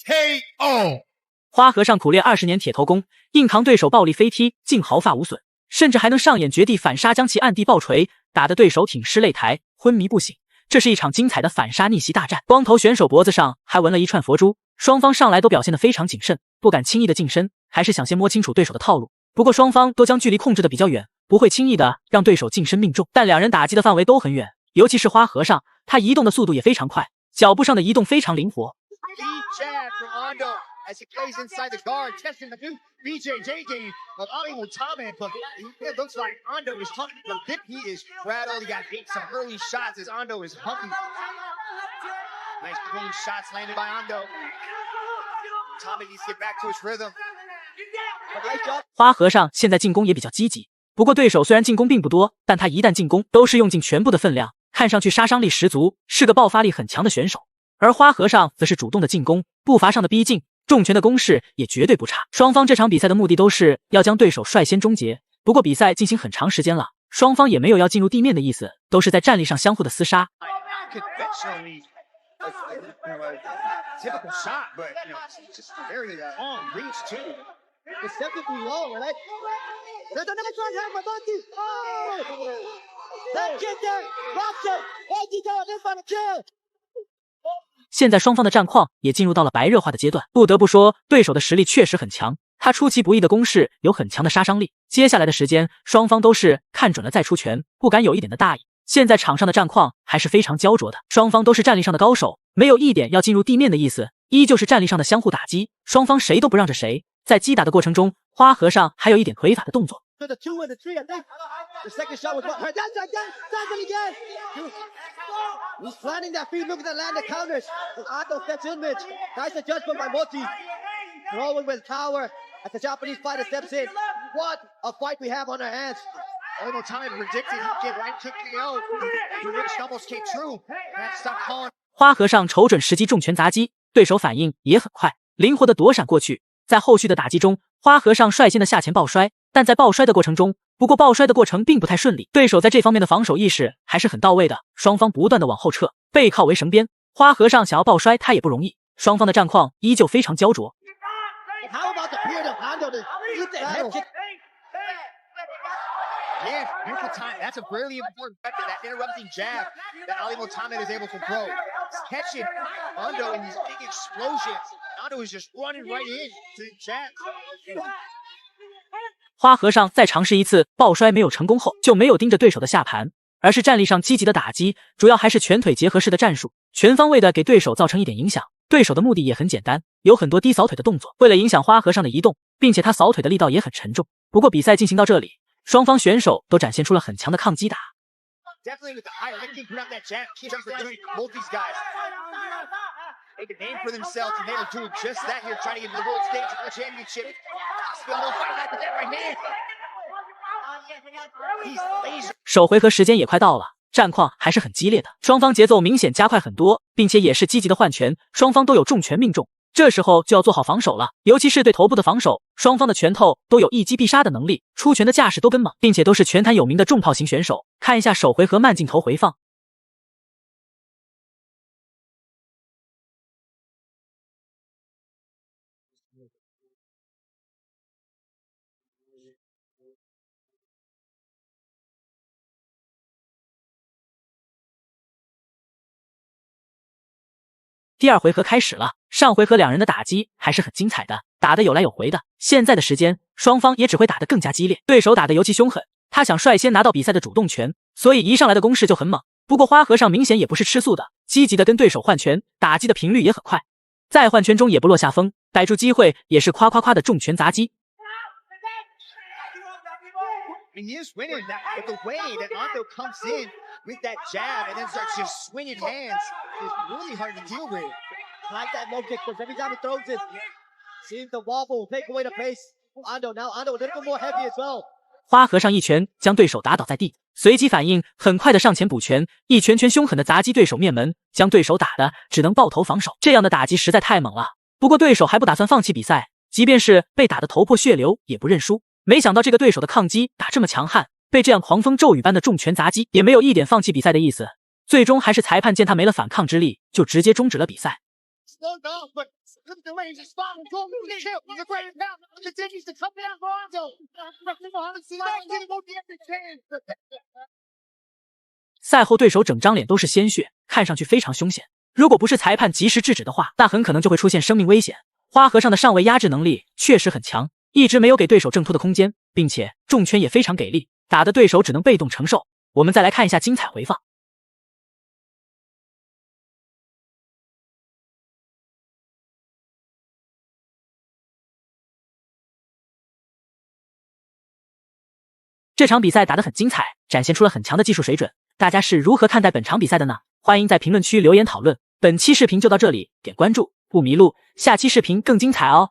KO。花和尚苦练20年铁头功，硬扛对手暴力飞踢，竟毫发无损，甚至还能上演绝地反杀，将其暗地爆锤，打得对手挺尸擂台，昏迷不醒。这是一场精彩的反杀逆袭大战。光头选手脖子上还纹了一串佛珠，双方上来都表现得非常谨慎，不敢轻易的近身，还是想先摸清楚对手的套路。不过双方都将距离控制的比较远，不会轻易的让对手近身命中，但两人打击的范围都很远，尤其是花和尚，他移动的速度也非常快，脚步上的移动非常灵活。As he plays inside the guard, testing the new BJJ game of Ali Muhammad, but it looks like Ando is hunting the dip. He is rattled. He got hit some early shots as Ando is hunting. Nice clean shots landed by Ando. Muhammad needs to get back to his rhythm. 花和尚现在进攻也比较积极，不过对手虽然进攻并不多，但他一旦进攻都是用尽全部的分量，看上去杀伤力十足，是个爆发力很强的选手。而花和尚则是主动的进攻，步伐上的逼近。重拳的攻势也绝对不差，双方这场比赛的目的都是要将对手率先终结。不过比赛进行很长时间了，双方也没有要进入地面的意思，都是在战力上相互的厮杀。现在双方的战况也进入到了白热化的阶段，不得不说对手的实力确实很强，他出其不意的攻势有很强的杀伤力。接下来的时间双方都是看准了再出拳，不敢有一点的大意。现在场上的战况还是非常焦灼的，双方都是战力上的高手，没有一点要进入地面的意思，依旧是战力上的相互打击，双方谁都不让着谁。在击打的过程中，花和尚还有一点腿法的动作。The 2 and the 3, I think. The second shot was what? That's again. He's planting that feed. Look at the land of counters. Ando steps in, Mitch. Nice adjustment by Moti. Rolling with power as the Japanese fighter steps in. What a fight we have on our hands. Almost time predicted he'd get right to KO. The prediction almost came true. That's stop calling. 花和尚瞅准时机重拳砸击，对手反应也很快，灵活的躲闪过去。在后续的打击中，花和尚率先的下前抱摔，但在抱摔的过程中，不过抱摔的过程并不太顺利，对手在这方面的防守意识还是很到位的，双方不断的往后撤，背靠为绳边。花和尚想要抱摔他也不容易，双方的战况依旧非常焦灼。Yeah, beautiful time. That's a really important factor, that interrupting jab that Ali Muhammad is able to throw. Catching Ando in these big explosions. Ando is just running right in to the jab. 花和尚在尝试一次抱摔没有成功后，就没有盯着对手的下盘，而是战力上积极的打击，主要还是拳腿结合式的战术，全方位的给对手造成一点影响。对手的目的也很简单，有很多低扫腿的动作，为了影响花和尚的移动，并且他扫腿的力道也很沉重。不过比赛进行到这里，双方选手都展现出了很强的抗击打。Definitely with the high lifting throughout that jab, keeps doing both these guys. Make a name for themselves, and they are doing just that here, trying to get to the world stage of the championship. Right hand. 首回合时间也快到了，战况还是很激烈的，双方节奏明显加快很多，并且也是积极的换拳，双方都有重拳命中。这时候就要做好防守了，尤其是对头部的防守，双方的拳头都有一击必杀的能力，出拳的架势都跟猛，并且都是拳坛有名的重炮型选手。看一下首回合慢镜头回放。第二回合开始了，上回合两人的打击还是很精彩的，打得有来有回的。现在的时间，双方也只会打得更加激烈，对手打得尤其凶狠，他想率先拿到比赛的主动权，所以一上来的攻势就很猛。不过花和尚明显也不是吃素的，积极的跟对手换拳，打击的频率也很快，在换拳中也不落下风，逮住机会也是夸夸夸的重拳砸击。He is winning that, but the way that Ando comes in with that jab and then starts just swinging hands is really hard to deal with. Like that low kick, because every time he throws it, seems to wobble, take away the pace. Ando now, Ando a little bit more heavy as well. 花和尚一拳将对手打倒在地，随即反应很快的上前补拳，一拳拳凶狠的砸击对手面门，将对手打的只能抱头防守。这样的打击实在太猛了。不过对手还不打算放弃比赛，即便是被打得头破血流也不认输。没想到这个对手的抗击打这么强悍，被这样狂风骤雨般的重拳砸击，也没有一点放弃比赛的意思。最终还是裁判见他没了反抗之力，就直接终止了比赛。赛后对手整张脸都是鲜血，看上去非常凶险。如果不是裁判及时制止的话，那很可能就会出现生命危险。花和尚的上位压制能力确实很强，一直没有给对手挣脱的空间，并且重拳也非常给力，打得对手只能被动承受。我们再来看一下精彩回放。这场比赛打得很精彩，展现出了很强的技术水准。大家是如何看待本场比赛的呢？欢迎在评论区留言讨论。本期视频就到这里，点关注不迷路，下期视频更精彩哦。